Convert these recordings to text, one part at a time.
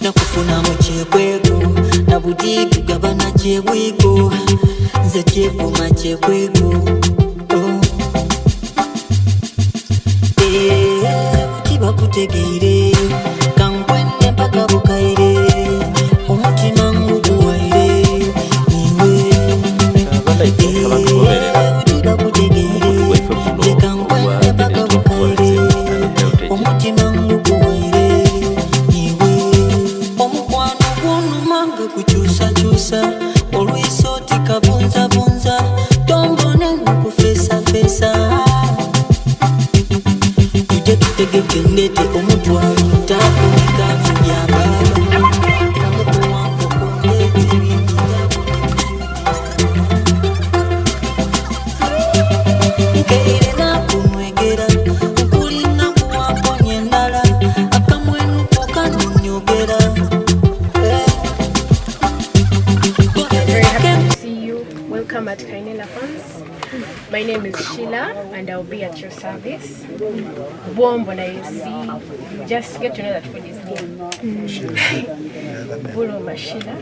nakufuna mu kyekwego na butiki gabana kyebwiko nze kyevuma kyekwego buti bakutegeire kankwenne mpaka bukaire omutima nguguwaire niwe buti bakutegeire kankwenne mpaka bukaire omutima nguguwaire niwe omukwano gw'onumanga kukyusakyusa olwiso tikabunzabunza tombone nkukufeesafeesa tujje tutegeke ndete omutwalo takunika byababa kamukuwanko kundete nkeire nakunwegera nkulina kuwaponya endala akamwenu kokanyonyogera. Welcome at Kainela Farms. My name is Sheila and I'll be at your service. Bombo na you see, just get to know that food is good. Buloma Sheila.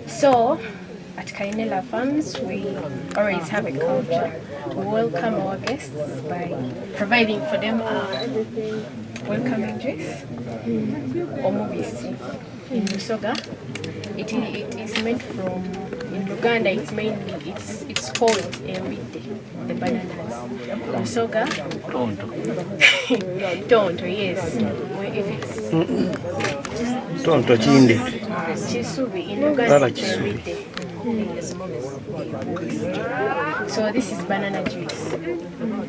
So, at Kainela Farms, we always have a culture. We welcome our guests by providing for them a welcoming dress, omubisi. In Busoga, it is made from, in Luganda it's called embidde, the bananas. Busoga, tonto, yes. If it's tonto chinde. Chisubi, in Luganda it's embidde. So this is banana juice.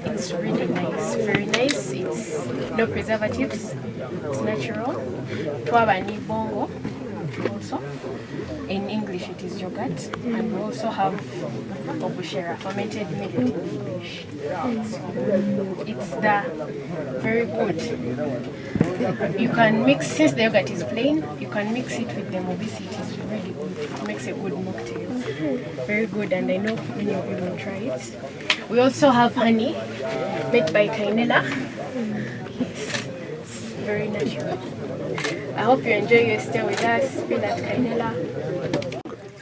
It's really nice, very nice. It's no preservatives. It's natural. Twaba ni bongo also. In English it is yogurt. And we also have obushera, fermented millet in English. So it's very good. You can mix, since the yogurt is plain, you can mix it with the mobisi. It is really good. It makes a good mocktail. Very good, and I know many of you will try it. We also have honey made by Kainela. Yes, it's very natural. I hope you enjoy your stay with us. Feel at Kainela.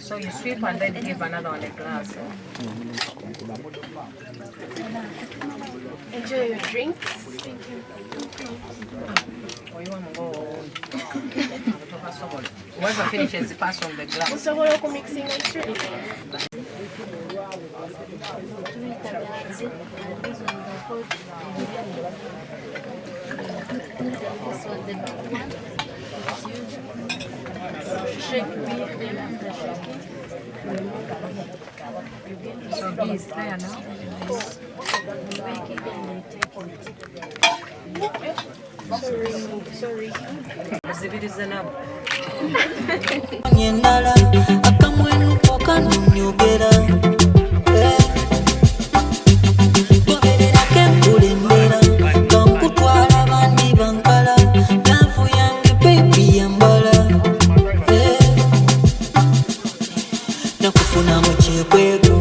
So you sweep and then give another one a glass. Enjoy your drinks. Thank you. Whoever finishes pass on the glass. So we're also mixing and stirring. So B is there now. Sorry. Nyendala akamwenu kokanyonyogera goberera kenkulembera kankutwala bandi bankala laavu yange bebi yambala nakufuna mu kyekwego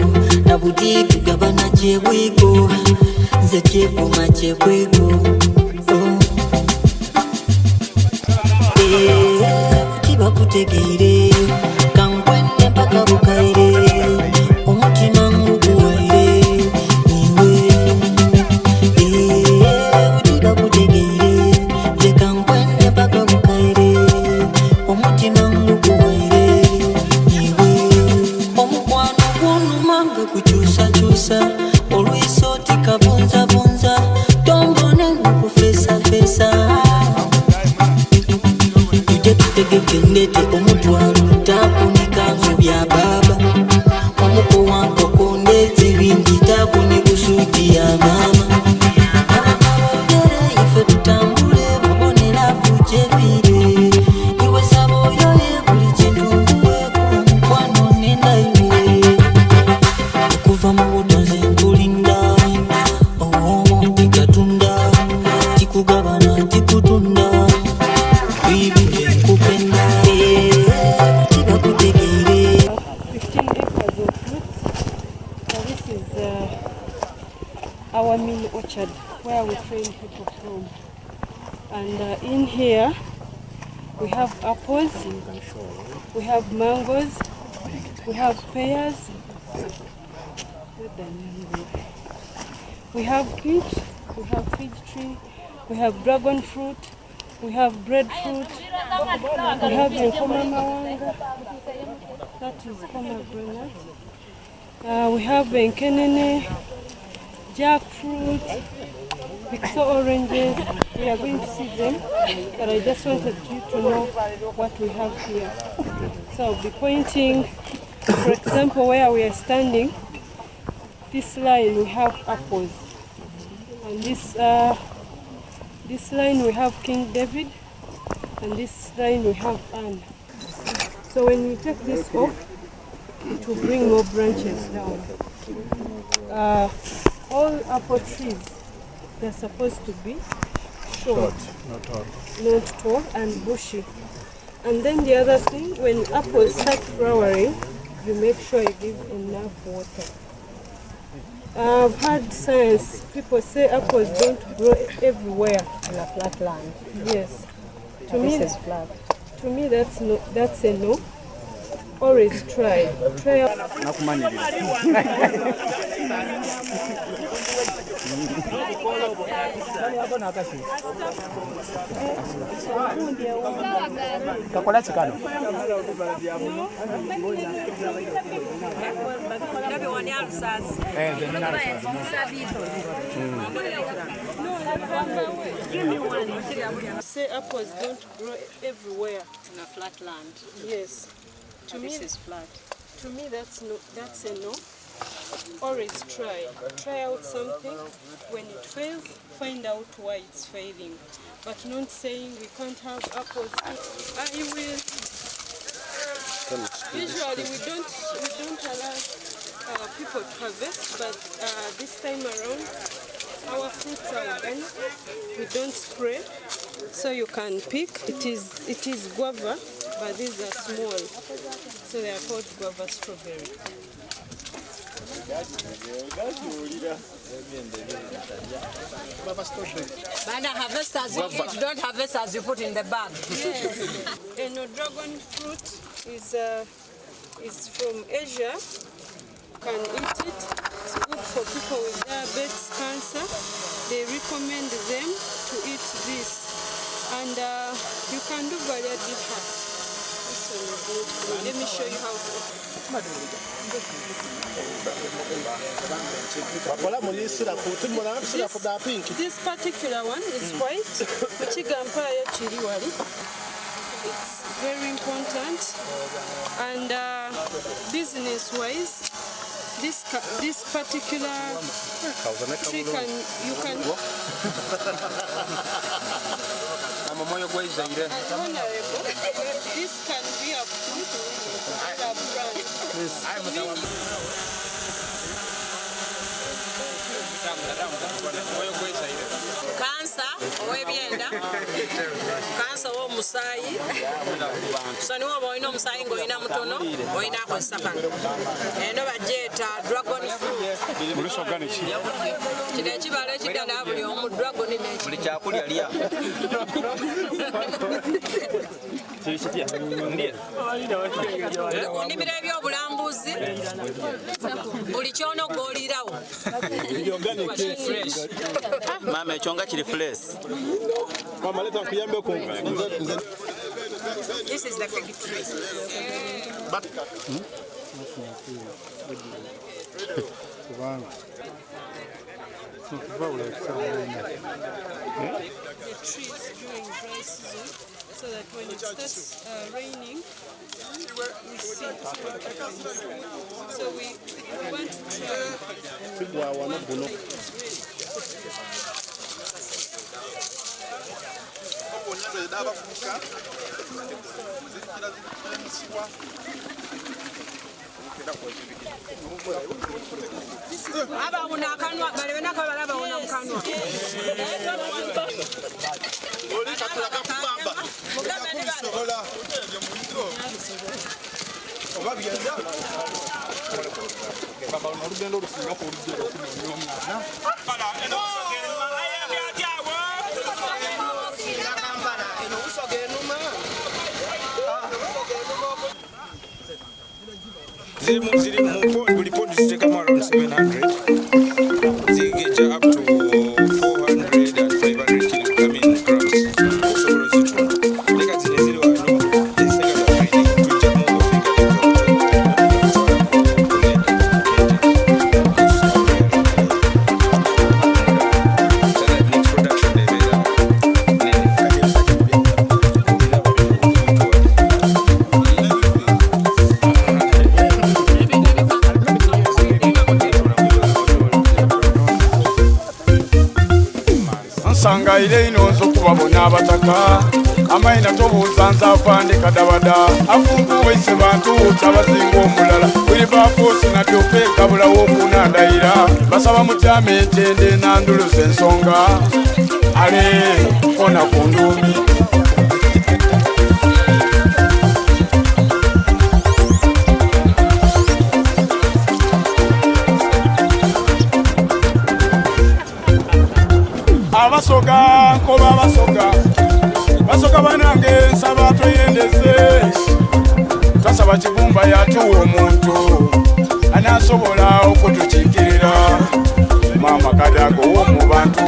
na butiki gabana kyebwiko nze kyevuma kyekwego buti bakutegeire kankwenne mpaka bukaire omutima nguguwaire niwe buti bakutegeire nze kankwenne mpaka bukaire omutima nguguwaire niwe omukwano gw'onumanga kukyusakyusa olwiso tikabunzabunza tombone nkukufeesafeesa tutegeke ndete omutwalo takunika byababa omukuwanko kondete bingi takuni busuti ya mama abagere ife tutambule babonera fuchevire iwe sabo yoye buli kintu nguwe kuba mukwano nenda iwe kuva mu butonzi nkulinda owomo tikatunda tikugabana tikutunda our mini orchard where we train people from, and in here we have apples, we have mangoes, we have pears, we have peach tree, we have dragon fruit, we have breadfruit, we have enkomamawanga, that is pomegranate. We have enkenene, jackfruit, pixel oranges. We are going to see them, but I just wanted you to know what we have here. So I'll be pointing, for example, where we are standing. This line we have apples, and this line we have King David, and this line we have Anne. So when we take this off, it will bring more branches down. All apple trees, they're supposed to be short, not tall, and bushy. And then the other thing, when apples start flowering, you make sure you give enough water. I've heard science, people say apples don't grow everywhere. In a flat land. Yes. This is flat. To me, that's a no. Always try. Try out. Say apples don't grow everywhere. In a flat land. Yes. To me, This is flat. To me, that's a no. Always try. Try out something. When it fails, find out why it's failing. But not saying we can't have apples. I will. Usually we don't allow people to harvest, but this time around our fruits are organic. We don't spray, so you can pick. It is guava, but these are small, so they are called guava strawberry. Bana harvest as you eat, don't harvest as you put in the bag. Yes. And dragon fruit is from Asia. You can eat it. It's good for people with diabetes, cancer. They recommend them to eat this. And you can do variadiha. This one is good. Let me show you how to. This particular one is white. It's very important. And business-wise, this particular tree you can. This can be a fruit and a brand. Cancer, owebyenda, cancer w'omusaayi. So niwo bw'olina omusaayi ng'olina mutono, olina akozesa kano. Eno bagyeta dragon fruit. Kino ekibala ekiddala buli omu dragon n'ekibala. Buli kyakulya lya. Onnimiro ebyobulambuzi, buli ky'onoggolirawo. Mama ekyo nga kiri fresh. This is the fig tree. The trees during dry season, so that when it starts raining, we see it. So we want to try. Abawuna akanwa balebe nako balabawuna mu kanwa. buli pond ziteekamu around 700 zigeja up to 400 and 500 grams okusobola ozitunda leka zino eziri wano ezisegala breeding tujjamu Sangaire inonzo kubabona abataka amaina tobuuza nza afandika dabada afungu wese bantu kyabasinga omulala buli bafosi nadyoke kabulawo okunandayira basaba mutyame entende nanduluza ensonga ale kona ku ndumi abasoga nkoba basoga banange nsaba tweyendeze twasaba kibumba yatuwa omuntu anasobola okutukiikirira mama kadago mu bantu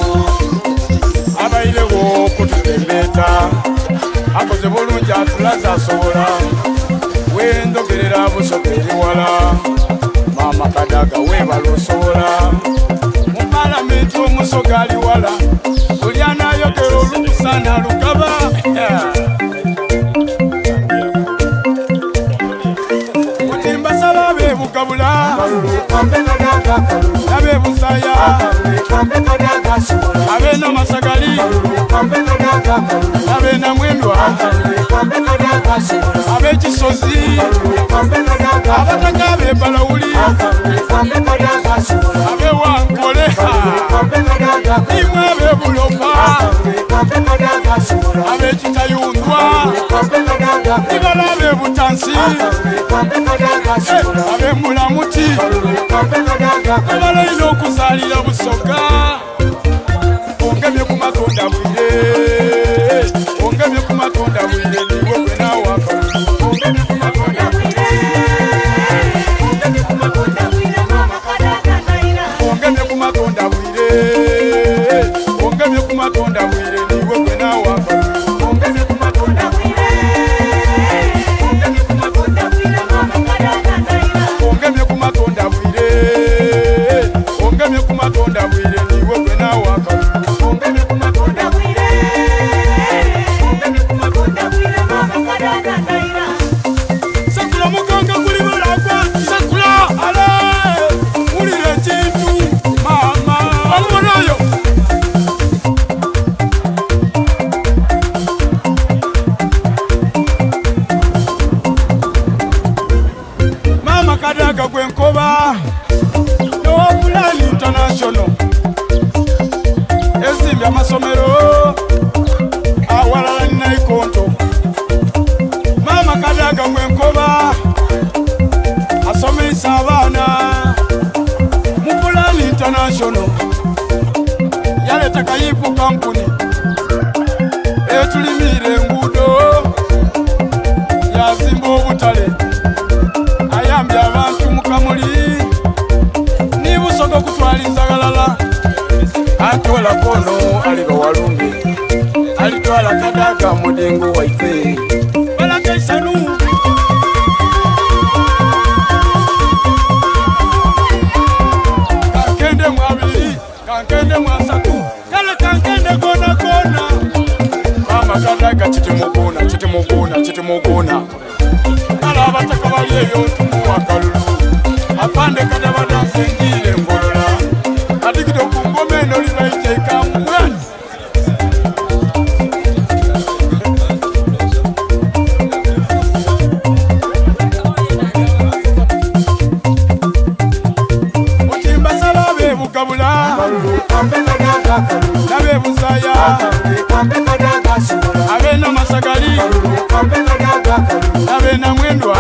abayirewo okututembeeta akoze bulungi atulaza asobola wendogerera busoga eriwala mama kadaga webala osobola mupalamenti omusoga aliwala buli anayogera olukusana lugaba utimbasala abebugabula nabebusaya abenamasagali nabenamwendwa abekisozi abataka abebalawuli abewankole imwe abebulopa abekitayundwa ibala abebutansi abemulamuti ibala ina okuzalira busoga ongemye ku matonda bwire ongemye ku matonda bwire niwe gwe nawaka ongemye ku matonda bwire ongemye ku matonda bwire mama kadakanaira ongemye ku matonda bwire ongemye ku matonda bwire niwe gwe nawaka ongemye ku matonda bwire ongemye ku matonda bwire mama kadakanaira ongemye ku matonda bwire ongemye ku matonda bwire niwe gwe nawaka ongemye ku matonda bwire ongemye ku matonda bwire mama kadakanaira sakula muganga kuli balagwa sakula ale mulire kintu mama alimonayo mama kadaga gwenkoba Plan International ezimbi amasomero awalala naikonto mama kadaga mwenkoba asomesa abaana mu Plan International yaleta kayipu kampuni etulimire enguudo yazimba obutale ayambye abantu mu kamuli nibusoga kutwaliza galala atola kono aliba walumbi alitwala kadaga mudingo waife balaka isanu kankende mwabiri kankende mwasatu kale kankende gona gona mama kadaga chitimuguna kala abataka baliyeyo tumuwakalulu apande kadabada sengile ngolola adigide kungomeno libaiteka mwana utimbasala abebugabula nabebusaya abenamasagali abenamwendwa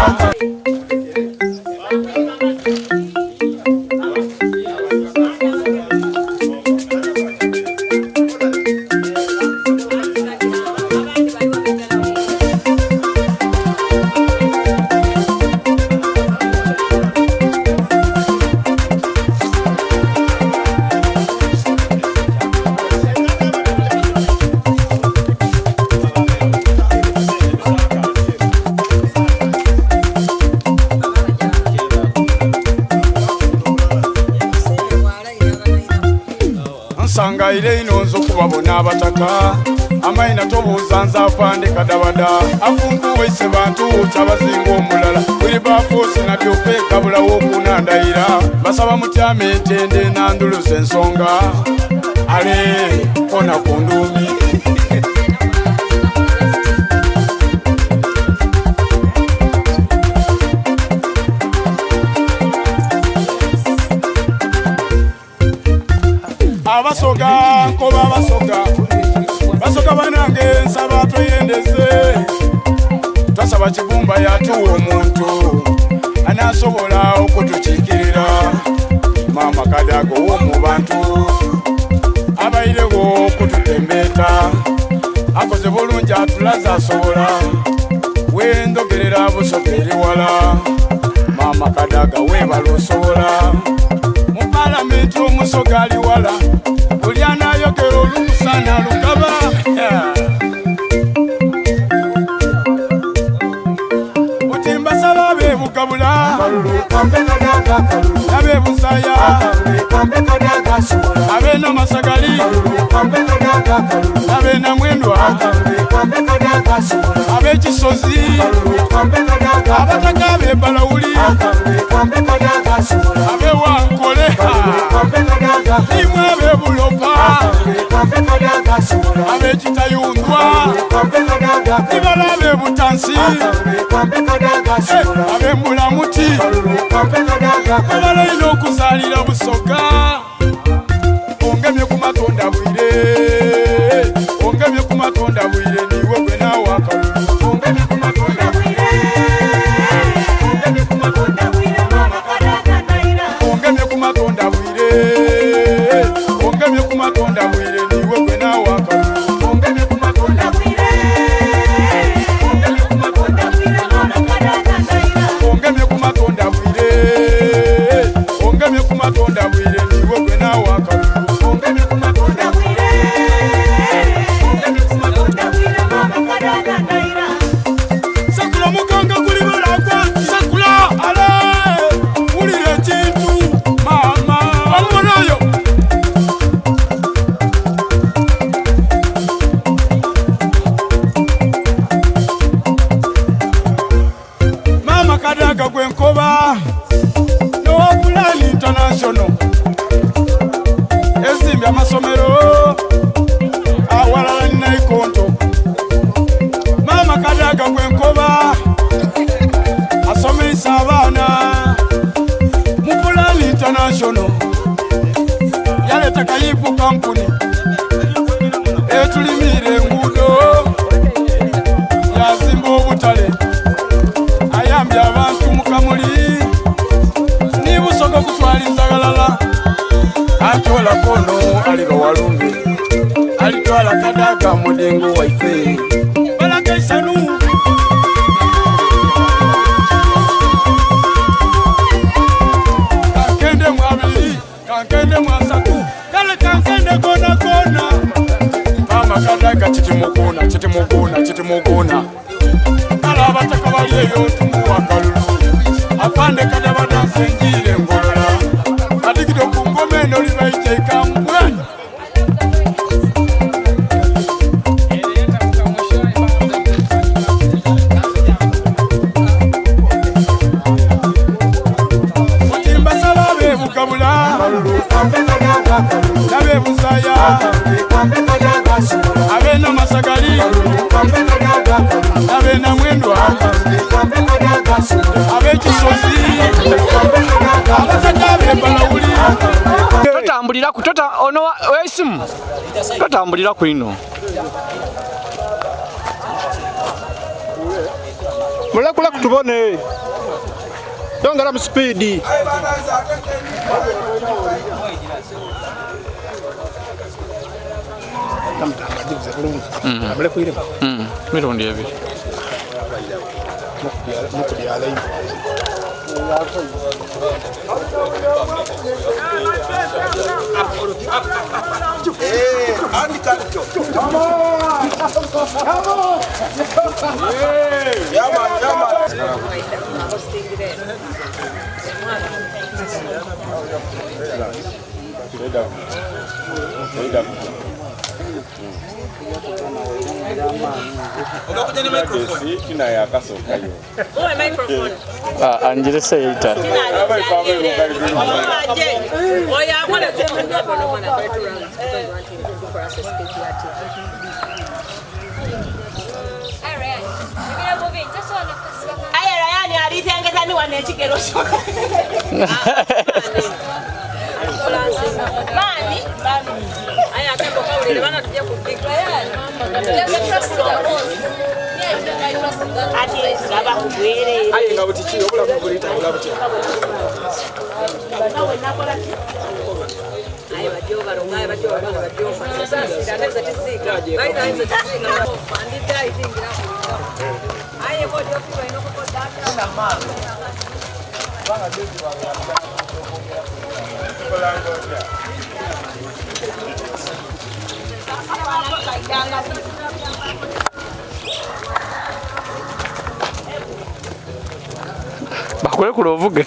mulaire ino nzo kubabona abataka amaina tobuuza nze afande kadabada afunku waise bantu kyabasinga omulala buli bafuusi nabyo kwekabulawo okunandayira basaba mutyame entende nanduluza ensonga ale kona ku nduumi abasoga nkoba basoga banange nsaba tweyendeze twasaba kibumba yatuwa omuntu anasobola okutukiikirira maama Kadaga w'omu bantu abayirewo okututembeeta akoze bulungi atulaza asobola wendogerera busoga eri wala maama Kadaga webala osobola mu palamenti omusoga ali wala buli anayogera olumusana lugaba utimbasaba abebugabula abebusaya abenamasagali abenamwendwa abekisozi abataka abebalawuli abewankole imwe abebulopa abekitayundwa ibala abebutansi abemulamuti abalayina okuzalira busoga ongemye ku matonda bwire ongemye ku matonda bwire niwe gwe nawe akalulu ongemye ku matonda bwire ongemye ku matonda bwire ongemye ku matonda bwire ongemye ku matonda bwire niwe gwe nawe akalulu ongemye ku matonda bwire ongemye ku matonda bwire ongemye ku matonda bwire ongemye ku matonda bwire niwe gwe nawe akalulu ongemye ku matonda bwire ongemye ku matonda bwire sakula mukanga kuli balagwa sakula ale wulira ekintu maama omunayo maama Kadaga gwenkoba n'owapulani international ezimbye amasomero awalala ni Naikonto maama Kadaga gwenkoba asomesa abaana mu Pulani international yaleta kayipu kampuni etulimire enguudo yazimba obutale ayambye abantu mu Kamuli ni Busoga kutwaliza galala atola kono aliba walumbe alitwala Kadaga mudengo waife balakaisanu kankende mwabiri kankende mwasatu kale kankende gona gona maama Kadaga chitimuguna kala abataka balieyo tumuwa kalulu afande Kadabada nsenjire ngolola adigide ku ngoma eno libaiteeka mbwanya mutimbasaba abebugabula abebusaya abenamasagali abenamwendwa abekisozi abasajja abebalawuli totambulira ku ono weisimu totambulira ku ino mulekula kutubone tongera mu speedi mirundi ebiri Angela say it. Bakule kulovuge.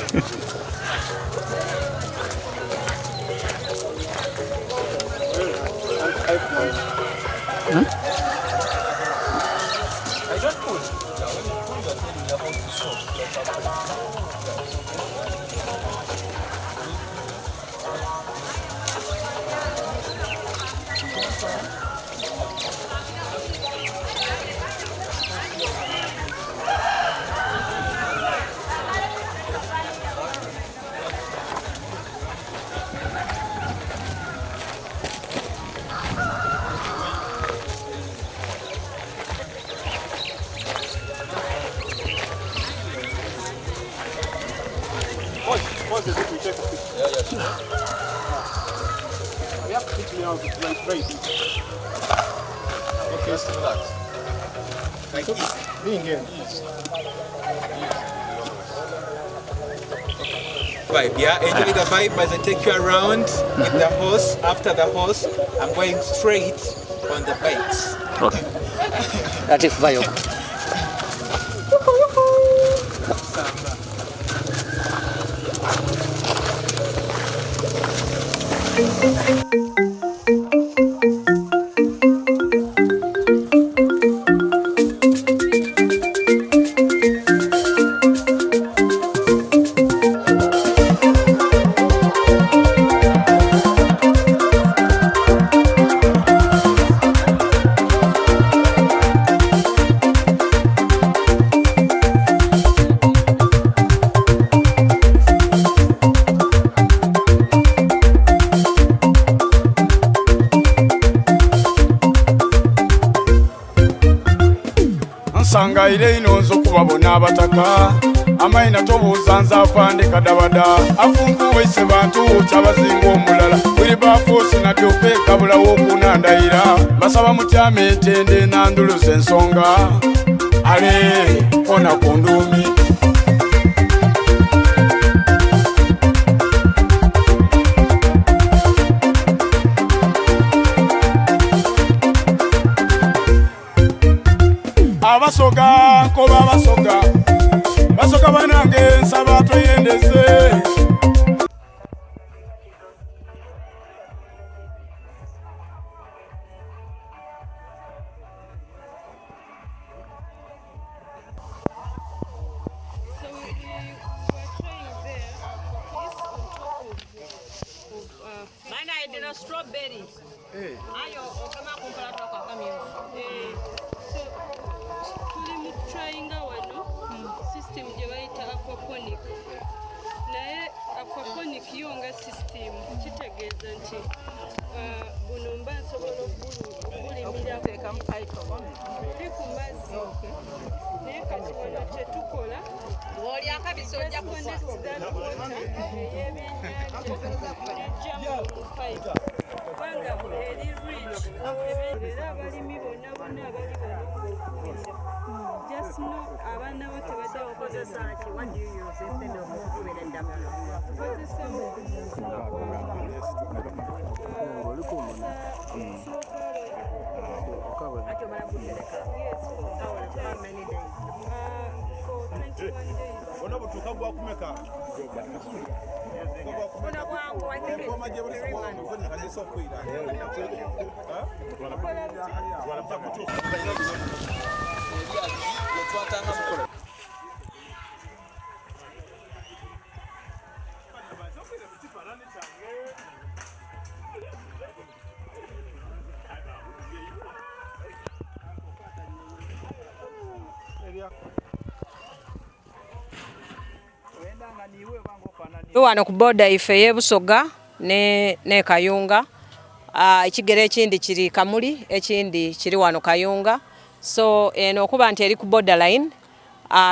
Okay, so relax. Like this. Being here. Vibe, yeah? Enjoy the vibe as I take you around with the horse. After the horse, I'm going straight on the bikes. Okay. That is vibe. Sangaire inonzo kubabona abataka amaina tobuuza nze afande kadabada afungu wese bantu kyabazinga omulala buli baafuusi nadde okwekabulawo okunandayira basaba mutyame entende nanduluza ensonga ale kona ku nduumi abasoga koba basoga banange nsaba tweyendeze strawberries. Ayo, kama kumpala toka kami. Tuli trying wano system je bayita aquaponic. Naye aquaponic yonga system kitegeeza nti buno mba nsobola okulimira ku mazzi naye kati wano kyetukola oli akabisa ojja kufa ey'ebyennyanja mu pipe kubanga eri rich era abalimi bonna abali wano just know abaana bo tebajja kukozesa ki what do you use instead of okukubira eddagala tukozesa for 21 days. Ono butuka gwa kumeka. Wano ku boda ife y'Ebusoga ne Kayunga. Ekigere ekindi kiri Kamuli, ekindi kiri wano Kayunga. So eno okuba nti eri ku borderline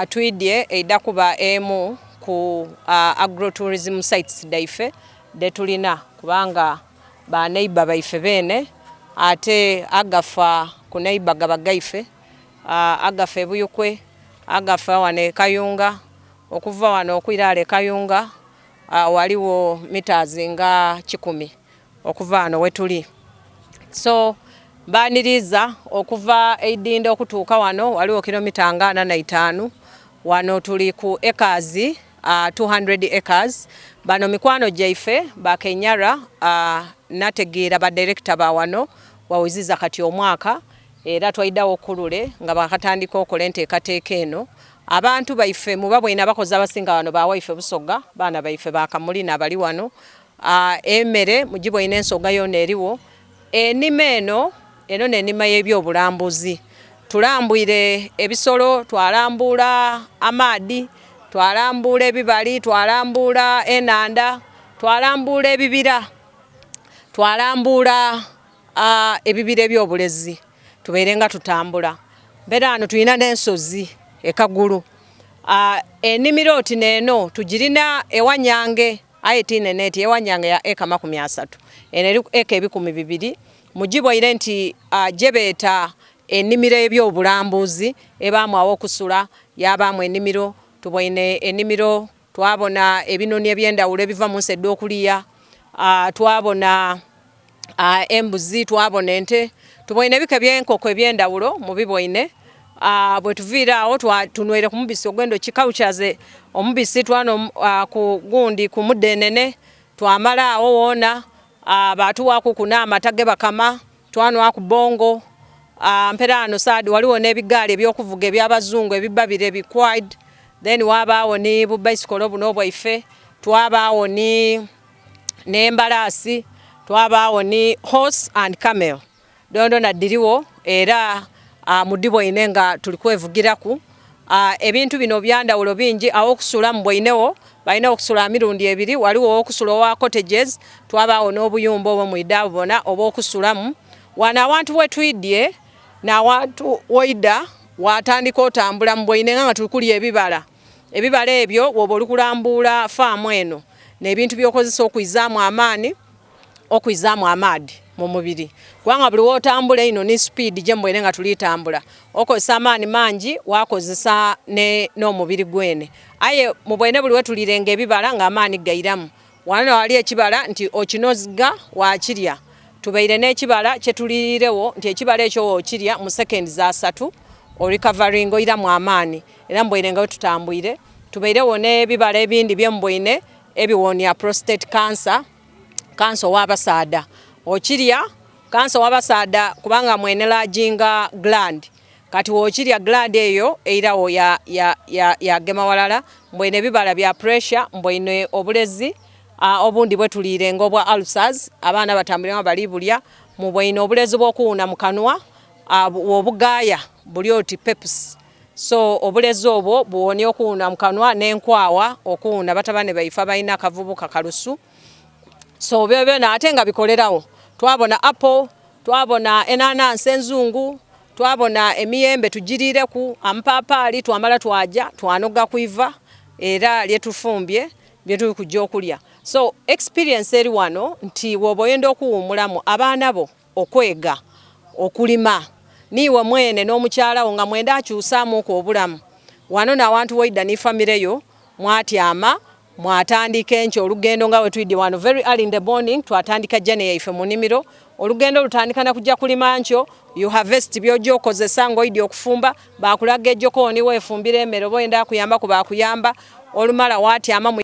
twidye eidda kuba emu ku agrotourism sites daife de tulina kubanga ba neighbor baife bene ate agafa ku neighbor gabagaife agafa Buyukwe agafa wane Kayunga okuva wano okwirale Kayunga waliwo meters nga 10 okuva wano wetuli. So baniriza okuva Eidinde okutuuka wano waliwo kilomita nga 45 wano tuli ku acres 200 acres. Bano mikwano jaife ba Kenyara nategira ba director ba wano wawiziza kati omwaka era twaidawo okulule nga bakatandika okola enteekateeka eno. Abantu baife mubabwina bakoze abasinga wano ba waife Busoga baana baife ba Kamuli n'abali wano emmere mugibwina ensonga yonna eriwo. Ennima eno n'ennima y'ebyobulambuzi. Tulambwire ebisolo, twalambula amaadi, twalambula ebibali, twalambula enanda, twalambula ebibira, twalambula ebibira ebyobulezi. Tubeere nga tutambula. Mbeera wano tulina n'ensozi ekagulu. Ennimiro oti neeno tugirina ewanyange aye tineneti ewanyange ya eka 30. Eno eri eka 200. Mugibwire nti jebeeta ennimiro ebyobulambuzi ebaamu awokusula yabaamu ennimiro. Tubwine ennimiro twabona ebinoni ebyendawulo ebiva mu nsi edda okuliya, twabona embuzi, twabona ente, tubwine ebika by'enkoko ebyendawulo mubibwine. Bwe tuviira awo tunwere ku mubisi ogwendo kikauchaze omubisi twano ku gundi ku Mudenene twamala awo wona batuwaku kuna amatage bakama twanwa ku Bongo mperano sadi waliwo n'ebigaali ebyokuvuga ebyabazungu ebibabire bikwide. Then wabaawo ni bu bicycle buno bwaife, twabaawo ni n'embalasi, twabaawo ni horse and camel dondo nadiriwo era mudibwine nga tulikwevugiraku. Ebintu bino byandawulo bingi awokusula mbwinewo balina okusula mirundi ebiri. Waliwo okusula wa cottages, twabaawo n'obuyumba obwo muidabu bona obwokusulamu. Wana abantu wetwidye n'awantu woida watandika otambula mbwine nga tulikulya ebibala. Ebibala ebyo woba olikulambula faamu eno n'ebintu by'okozesa okuyizaamu amaani okuyizaamu amaadi mu mubiri. Kubanga buli wotambula ino ni speed je mbwine nga tulitambula okozesa amaani mangi wakozesa n'omubiri gwene. Aye mubwine buli wetulirenga ebibala nga amaani gairamu. Wano wali ekibala nti okinoziga wakirya. Tubeire n'ekibala kyetulirewo nti ekibala ekyo wokirya mu seconds 3 recovering oiramu amaani. Era mbwine nga wetutambwire tubeirewo n'ebibala ebindi byembwine ebiwonya prostate cancer, cancer w'abasaada. Okirya cancer w'abasaada kubanga mwene lajinga gland. Kati wokirya gland eyo eirawo ya gema walala. Mbwine bibala bya pressure, mbwine obulezi obundi bwetulirenga obwa ulcers abaana batambulira balibulya. Mubwine obulezi bw'okuwuna mu kanwa obugaya buli oti peps. So obulezi obwo buwonya okuwuna mu kanwa n'enkwawa okuwuna batabane baifa balina akavubu kakalusu. So byo ate nga bikolerawo. Twabona apple, twabona enanansi enzungu, twabona emiyembe tugirireku, ampapali twamala twaja twanoga kuiva era lyetufumbye byetu kujja okulya. So experience eri wano nti woboyenda okuwumulamu abaana bo okwega okulima niwe mwene n'omukyalawo nga mwenda akyusaamu ku obulamu. Wano n'awantu woida ni family yo mwatyama mwatandika enkyo olugendo nga wetwidde wano very early in the morning twatandika jane yaife mu nnimiro olugendo lutandika na kujja kulima ncho you harvest byojja okozesa ng'oyidde okufumba bakulaga ejjokoni weefumbira emmere oba oyenda kuyamba kuba kuyamba olumala waatyama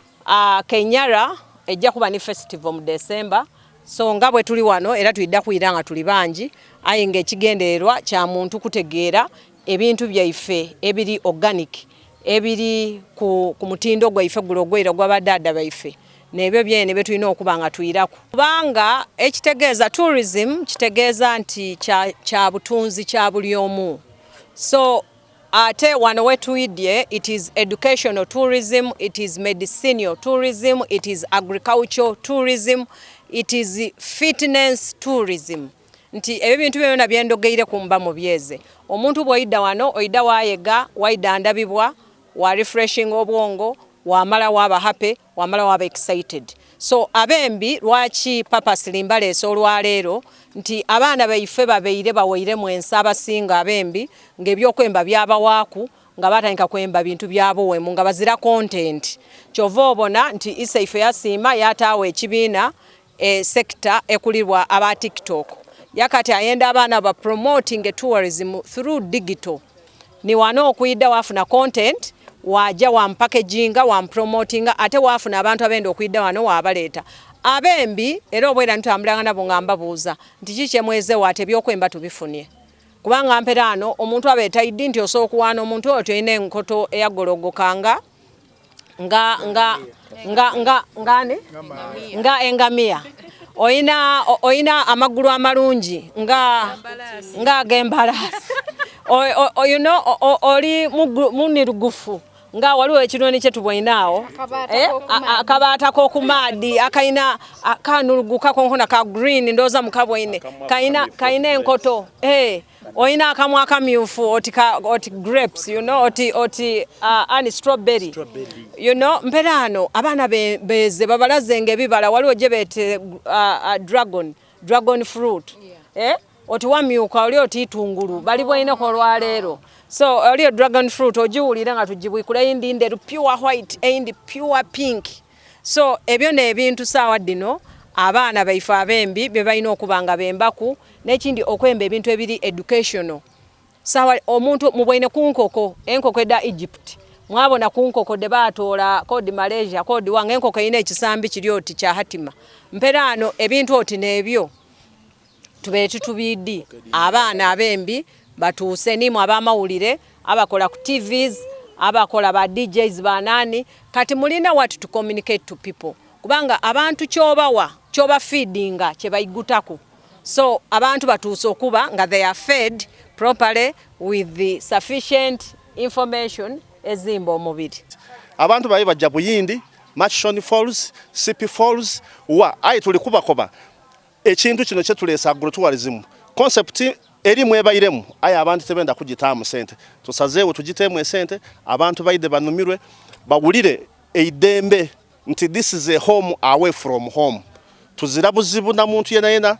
Kenyara ejja kuba ni festival mu December so nga bwe tuli wano era tuyidda kuyira nga tuli bangi aye ng'ekigendererwa kya muntu kutegeera ebintu byaife ebiri organic ebiri ku mutindo gwaife gulogwera gw'abaddaada baife nebyo byene betulina okuba nga tuyirako kubanga ekitegeeza tourism kitegeeza nti kya butunzi kya buli omu so ate wano wetuyidye it is educational tourism, it is medicinal tourism, it is agricultural tourism, it is fitness tourism. Nti ebyo bintu byonna byendogeire kumba mu byeze. Omuntu bw'oyidda wano oyidda waayega wayidda ndabibwa wa refreshing obwongo wamala waba happy wamala waba excited. So abembi lwaki purposely mbaleese olwaleero nti abaana baife babeire baweire mu ensi abasinga abembi ng'ebyokwemba byabawaaku nga batandika kwemba bintu byabowemu nga bazira content kyova obona nti isaife yasiima yataawo ekibiina sector ekulirwa aba TikTok yakati ayenda abaana ba promoting tourism through digital ni wano okuyidda wafuna content waja wampackaging wampromoting ate wafuna abantu abenda okuyidda wano wabaleeta abembi era obwera ntambulanga nabo ngamba buuza nti kiki mweze wate byokwemba tubifunye kubanga mperano omuntu abeeta iddi nti osooka wana omuntu oyo tulina enkoto eyagologokanga nga engamia oyina amagulu amalungi nga gembalasi you know oli munirugufu nga waliwo ekironi kye tubwinaawo akabaatako ku maadi akaina kanuluguka konkona ka green ndoza mukabwine kaina enkoto oyina akamwa akamyufu oti grapes you know oti ani strawberry you know mperano abaana beze babalaze ngebibala waliwo gye beete dragon fruit oti wamyuka oli oti itungulu bali bwinako olwaleero so oli dragon fruit ojiwulira nga tugibwikula indi nderu pure white indi pure pink so ebyo n'ebintu saawa dino abaana baife abembi bye balina okuba nga bembaku n'ekindi okwemba ebintu ebiri educational saawa omuntu mubwine ku nkoko enkoko edda Egypt mwabona ku nkoko de baatoola kodi Malaysia kodi wange enkoko erina ekisambi kiri oti kya hatima mperano ebintu oti n'ebyo tubeere tubiddi abaana abembi batuuse nimu abamawulire abakola ku TVs abakola ba DJs banani kati mulina what to communicate to people kubanga abantu kyoba feedinga kye bayigutaku so abantu batuuse okuba nga they are fed properly with the sufficient information ezimba omubiri abantu bayi bajja Buyindi Machishoni Falls CP Falls ayi tuli kubakoba ekintu kino kye tuleesa agrotourism concept eri mwebayiremu aye abantu tebenda kugitaamu sente tusazeewo tugiteemu esente abantu bayide banumirwe bawulire eidembe nti this is a home away from home tuzira buzibu na muntu yena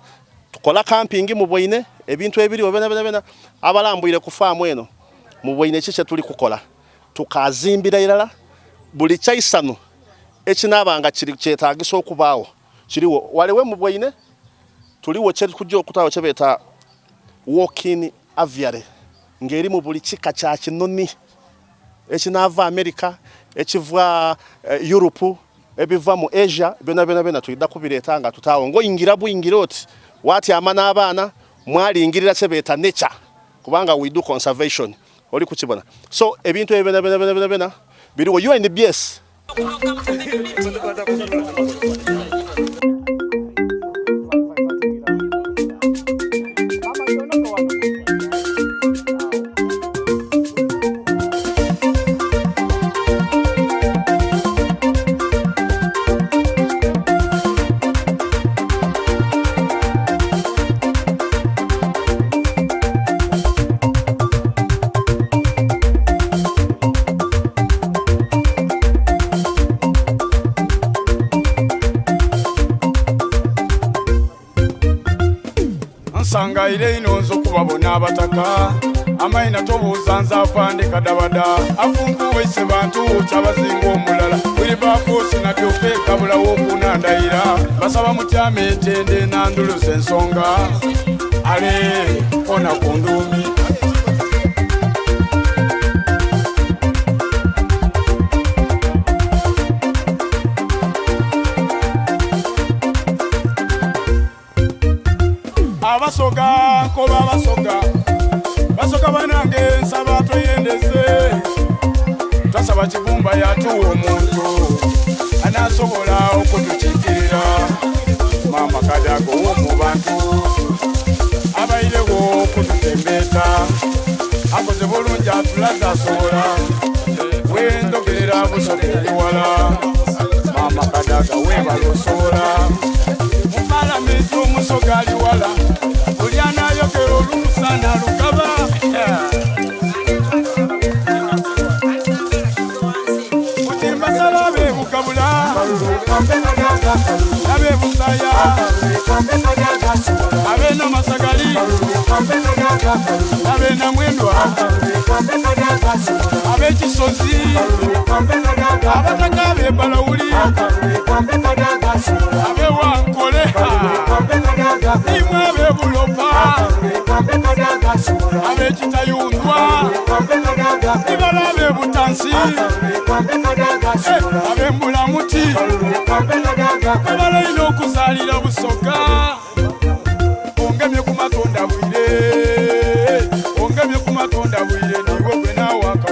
tukola camping mu Bwine ebintu ebiri obena abalambuyire ku farm eno mu Bwine kiki tuli kukola tukazimbira irala buli kyaisano ekinabanga kiri kyetaagisa okubaawo kiriwo walewe mu Bwine tuliwo kye kujja okutawo kyebeta walk-in aviary ngeri mu buli kika kya kinoni ekinava America ekiva Europe ebiva mu Asia bena tuyidda kubireeta nga tutawo ngoyingira buyingira oti wati amana abaana mwali ingirira kyebeta nature kubanga we do conservation oli kukibona so ebintu bena biriwo UNBS Sanga ile inonzo kubabona abataka amaina tobuuza nza afande kadabada afunku wese bantu kyabazinga omulala bakosi nabyofe kabula wokunandayira basaba mutyama etende nanduluza ensonga ale kona kundumi abasoga nkoba basoga banange nsaba toyendeze twasaba kibumba yatuwa omuntu anasobola okutukiikirira mama kadago womu bantu abairewo okututembeeta akoze bulungi atulaga asobola wendogerera busokeri wala mama kadaga webala osobola mupalamenti omusoga ali wala buli anayogera olumusana lugaba abe busaya abe namasagali abe namwendwa abe kisozi abataka abe balawuli abe wankole imwe abe bulopa abe kitayundwa ibala abe butansi abe mbulamuti abala ino okuzalira busoga ongemye ku matonda bwire ongemye ku matonda bwire niwe gwe nawaka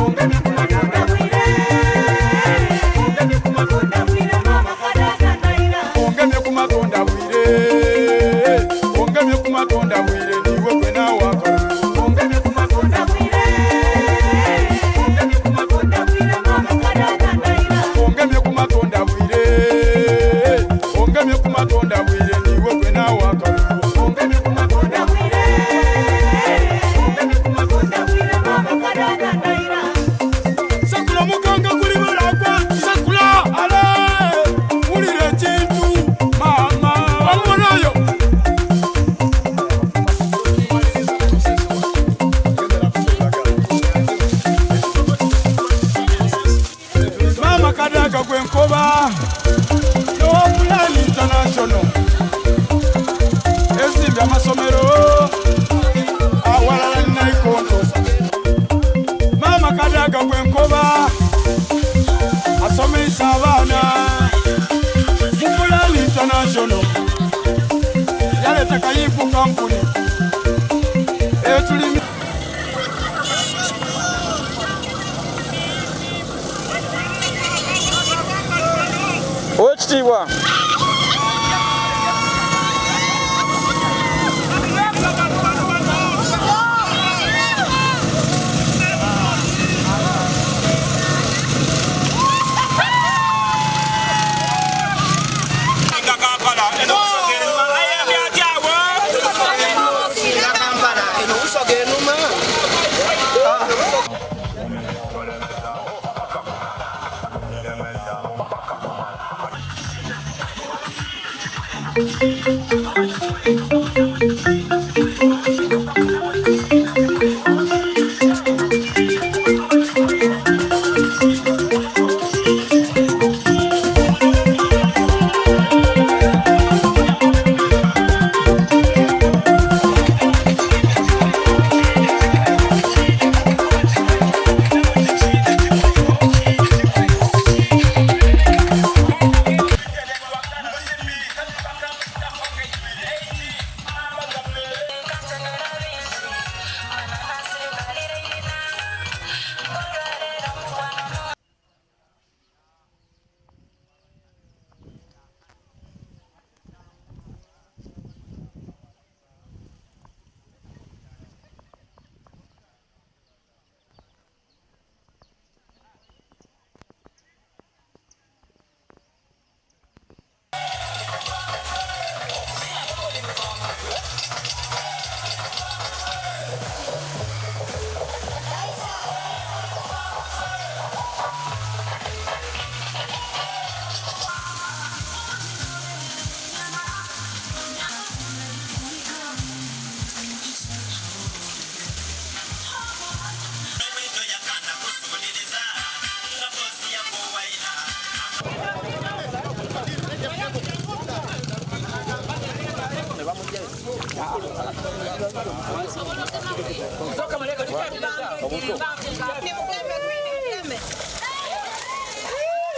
ongemye ku matonda bwire ongemye ku matonda bwire mama kadaga naira ongemye ku matonda bwire ongemye ku matonda bwire niwe gwe nawaka ongemye ku matonda bwire ongemye ku matonda bwire mama kadaga naira ongemye ku matonda bwire ongemye ku matonda bwire niwe gwe nawaka ongemye ku matonda bwire ongemye ku matonda bwire mama kadaga naira sakula mukanga kuli balagwa sakula ale mulire kintu mama wamunayo mama kadaga gwenkoba Plan International ezimbi amasomero awalala naikondo mama kadaga gwenkoba asomesa abaana Plan International yaleta kayifu kampuni etulimi Oweekitiibwa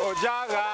Ojaga.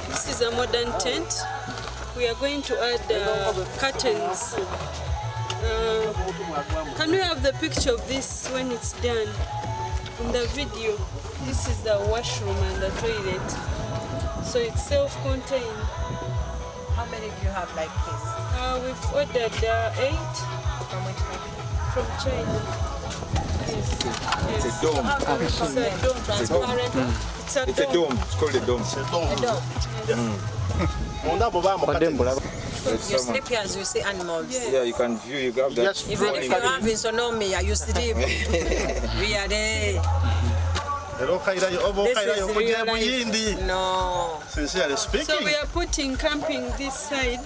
This is a modern tent. We are going to add curtains. Can we have the picture of this when it's done? In the video, this is the washroom and the toilet. So it's self-contained. How many do you have like this? We've ordered 8. From which country? From China. Yes. It's a dome. It's a dome, transparent. It's a dome. It's called a dome. You sleep here as you see animals. Yes. Yeah, you can view, you grab that. Yes. Even if you have insomnia, you sleep. We are there. This is real life. No. Sincerely speaking. So we are putting camping this side,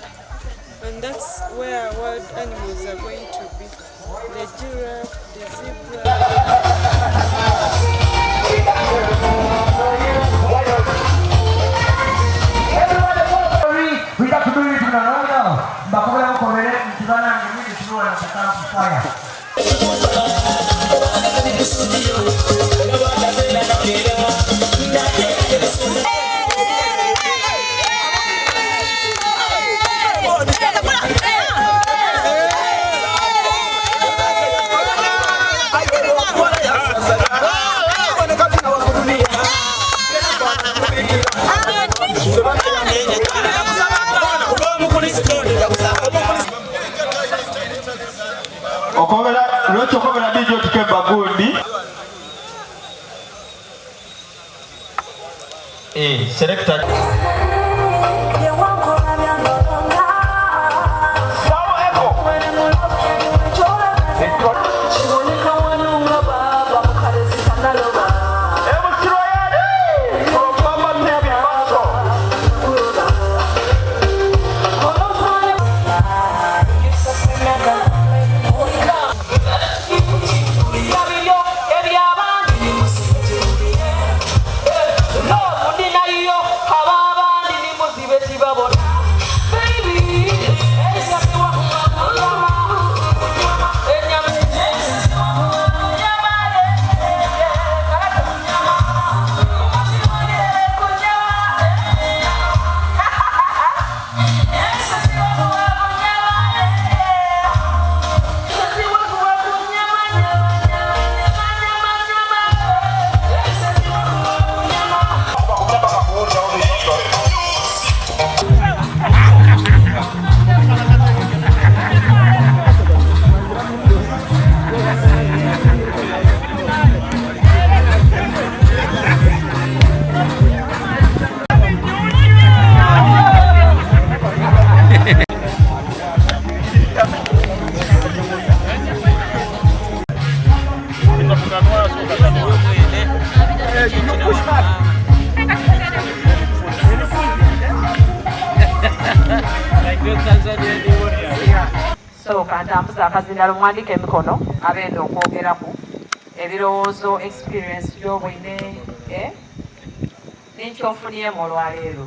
and that's where wild animals are going to be. The giraffe, the zebra. Selector. So kantambuza akazindalo mwandika emikono abenda okwogeraku ebirowoozo experience gy'obwine n'ekyofunye mu lwaleero.